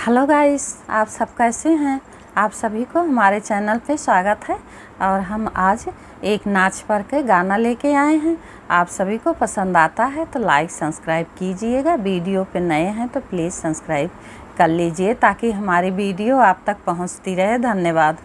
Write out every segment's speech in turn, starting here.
Hello guys, आप सब कैसे हैं। आप सभी को हमारे चैनल पे स्वागत है। और हम आज एक नाच पर के गाना लेके आए हैं। आप सभी को पसंद आता है तो लाइक सब्सक्राइब कीजिएगा। वीडियो पे नए हैं तो प्लीज़ सब्सक्राइब कर लीजिए ताकि हमारी वीडियो आप तक पहुंचती रहे। धन्यवाद।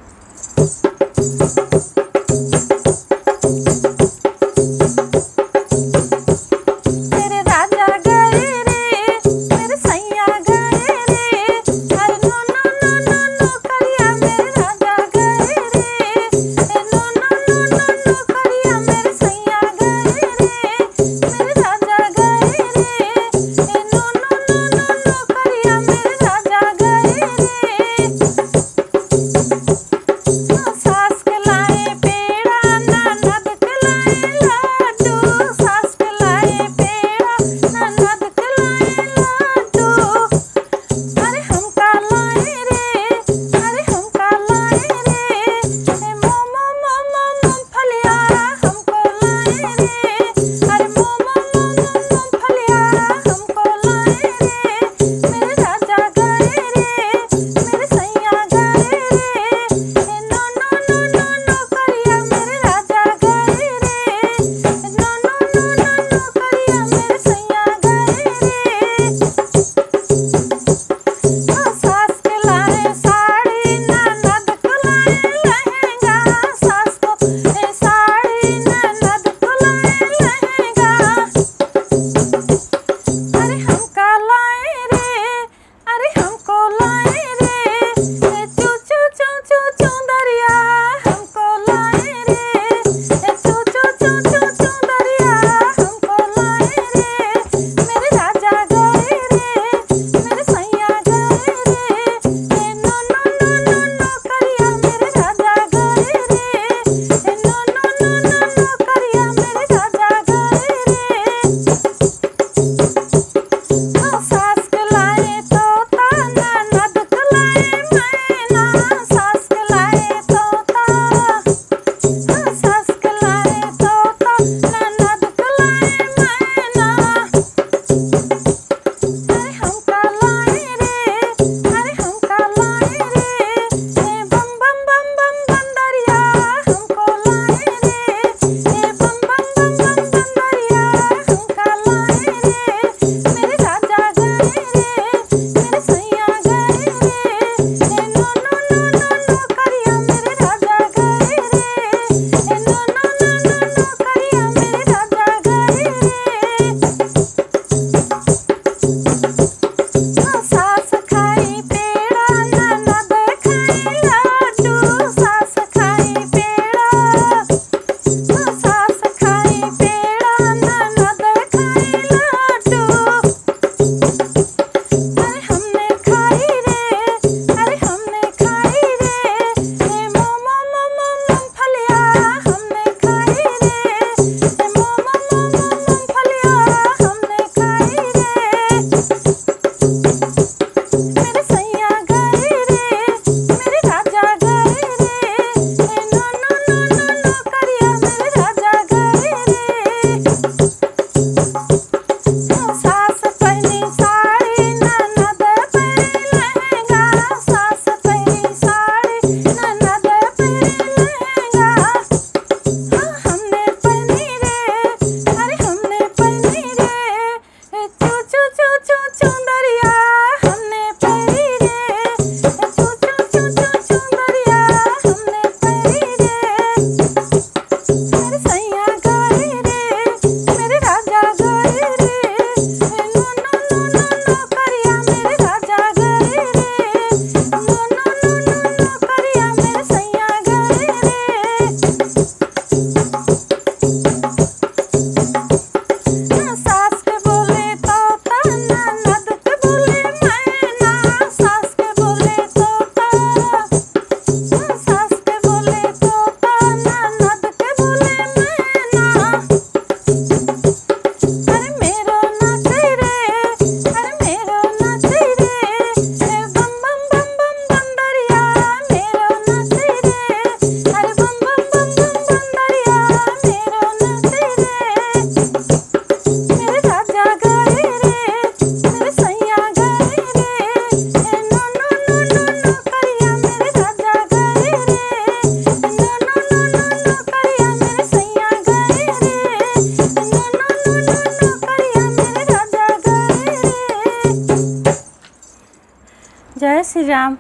जय श्री राम।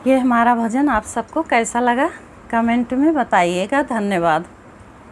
ये हमारा भजन आप सबको कैसा लगा कमेंट में बताइएगा। धन्यवाद।